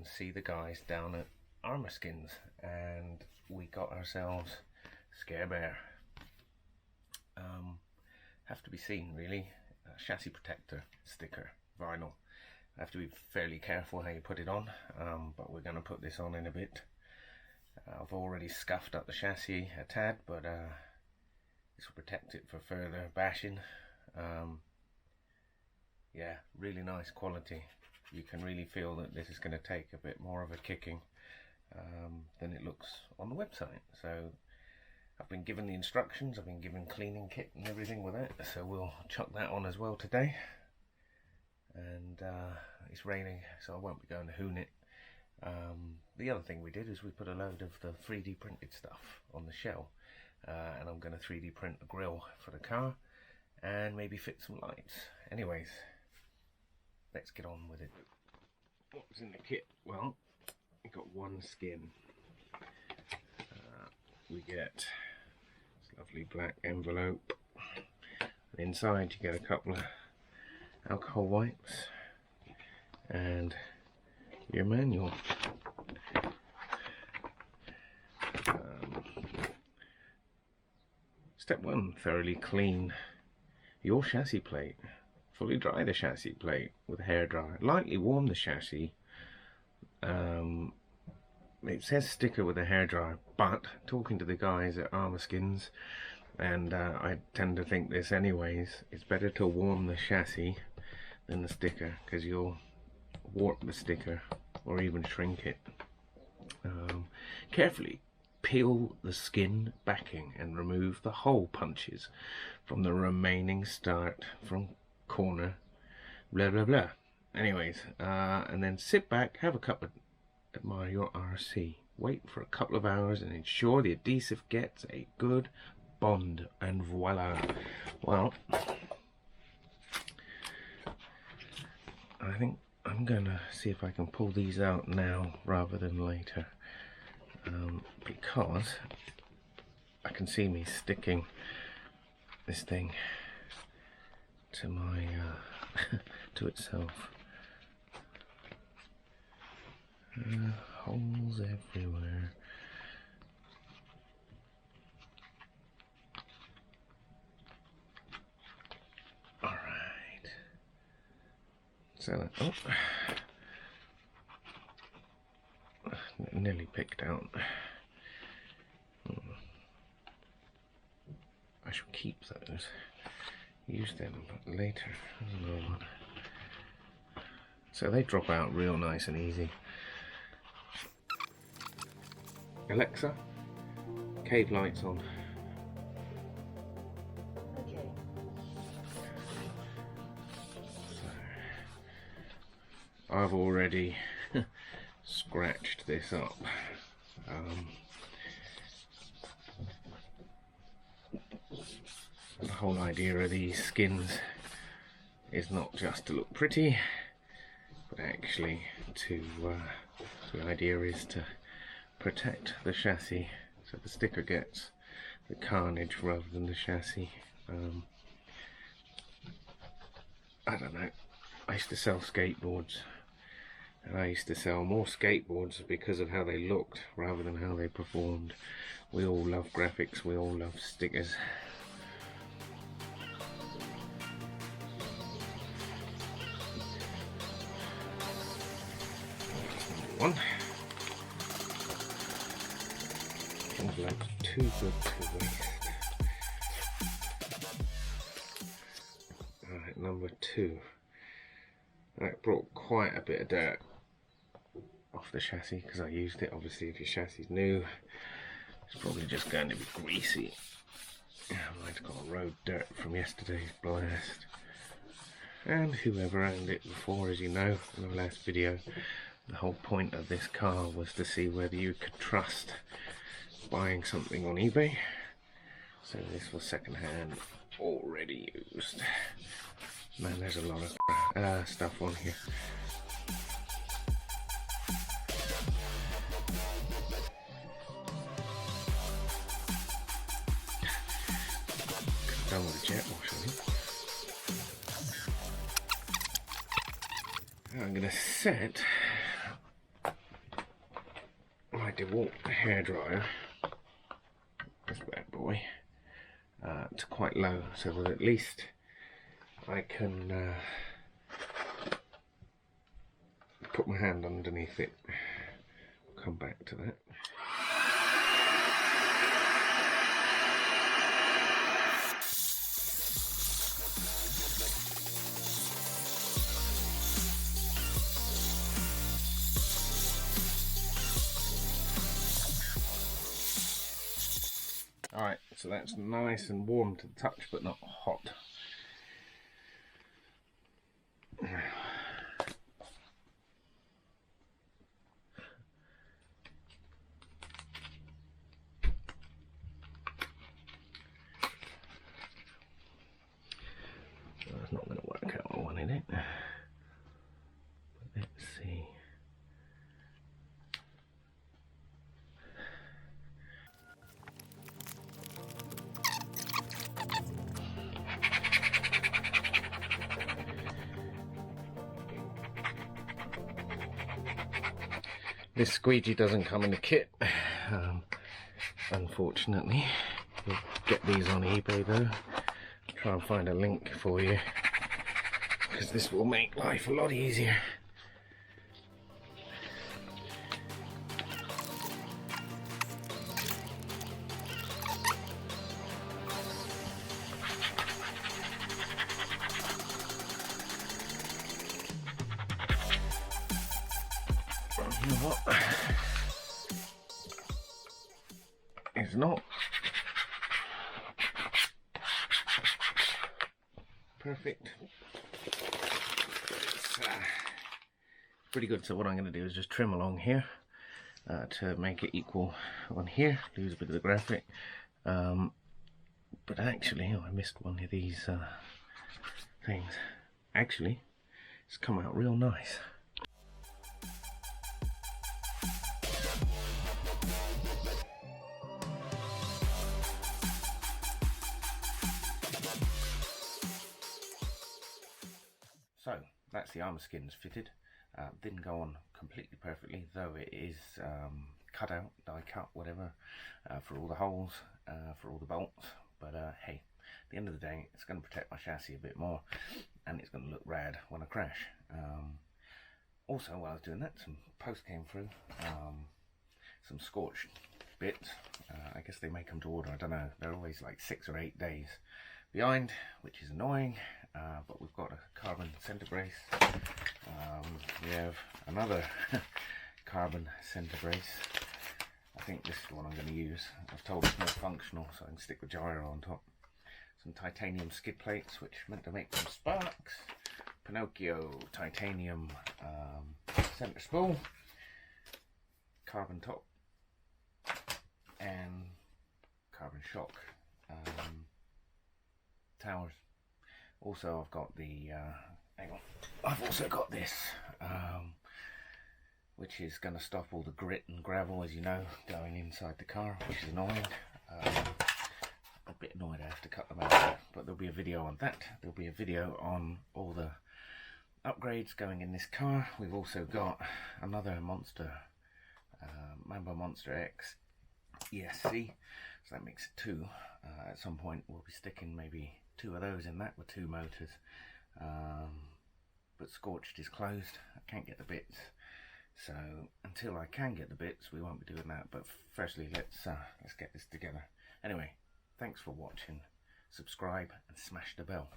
and see the guys down at Arrma Skinz, and we got ourselves Scare Bear. Have to be seen really. Chassis protector sticker, vinyl. Have to be fairly careful how you put it on, but we're going to put this on in a bit. I've already scuffed up the chassis a tad, but this will protect it for further bashing. Yeah, really nice quality. You can really feel that this is going to take a bit more of a kicking than it looks on the website. So I've been given the instructions, I've been given cleaning kit and everything with it, so we'll chuck that on as well today. And it's raining, so I won't be going to hoon it. The other thing we did is we put a load of the 3D printed stuff on the shell, and I'm going to 3D print a grille for the car and maybe fit some lights. Anyways, let's get on with it. What's in the kit? Well, we've got one skin. We get this lovely black envelope, and inside you get a couple of alcohol wipes and your manual. Step 1, thoroughly clean your chassis plate. Fully dry the chassis plate with a hairdryer. Lightly warm the chassis. It says sticker with a hairdryer, but talking to the guys at Arrma Skinz, and I tend to think this anyways, it's better to warm the chassis than the sticker, because you'll warp the sticker or even shrink it. Carefully peel the skin backing and remove the hole punches from the remaining start from corner, blah blah blah. Anyways, and then sit back, have a cup of admire your RC, wait for a couple of hours and ensure the adhesive gets a good bond, and voila. Well, I think I'm gonna see if I can pull these out now rather than later, because I can see me sticking this thing to my to itself. Holes everywhere. All right. So, nearly picked out. I shall keep those. Use them later. So they drop out real nice and easy. Alexa, cave lights on. Okay. So, I've already scratched this up. The whole idea of these skins is not just to look pretty, but actually to the idea is to protect the chassis, so the sticker gets the carnage rather than the chassis. I don't know, I used to sell skateboards, and I used to sell more skateboards because of how they looked rather than how they performed. We all love graphics, we all love stickers. One. Envelope's too good to waste. Alright, number 2. That brought quite a bit of dirt off the chassis because I used it. Obviously, if your chassis is new, it's probably just going to be greasy. I might have got road dirt from yesterday's blast. And whoever owned it before, as you know, in the last video, the whole point of this car was to see whether you could trust buying something on eBay. So this was second hand, already used. Man, there's a lot of stuff on here. Done with the jet wash, I think. I'm going to set DeWalt hairdryer, this bad boy, to quite low, so that at least I can put my hand underneath it. Come back to that. Alright, so that's nice and warm to the touch, but not hot. That's not going to work out I wanted it. But let's see. This squeegee doesn't come in the kit, unfortunately. You'll get these on eBay though. Try and find a link for you, because this will make life a lot easier. You know what? It's not perfect. It's pretty good. So what I'm going to do is just trim along here to make it equal on here. Lose a bit of the graphic. But actually, I missed one of these things. Actually, it's come out real nice. So that's the Arrma Skinz fitted. Didn't go on completely perfectly, though it is cut out, die cut, whatever, for all the holes, for all the bolts. But hey, at the end of the day, it's going to protect my chassis a bit more, and it's going to look rad when I crash. Also, while I was doing that, some post came through, some scorched bits. I guess they make them to order, I don't know. They're always like 6 or 8 days behind, which is annoying. But we've got a carbon center brace. We have another carbon center brace. I think this is the one I'm going to use. I've told it's more functional, so I can stick the gyro on top. Some titanium skid plates, which are meant to make some sparks. Pinocchio titanium center spool. Carbon top. And carbon shock towers. Also, I've got the, hang on, I've also got this, which is going to stop all the grit and gravel, as you know, going inside the car, which is annoying. A bit annoyed I have to cut them out, but there'll be a video on that. There'll be a video on all the upgrades going in this car. We've also got another Monster, Mambo Monster X ESC, so that makes it 2. At some point we'll be sticking maybe 2 of those in that with 2 motors, but Scorched is closed. I can't get the bits, so until I can get the bits we won't be doing that. But firstly, let's get this together. Anyway, thanks for watching. Subscribe and smash the bell.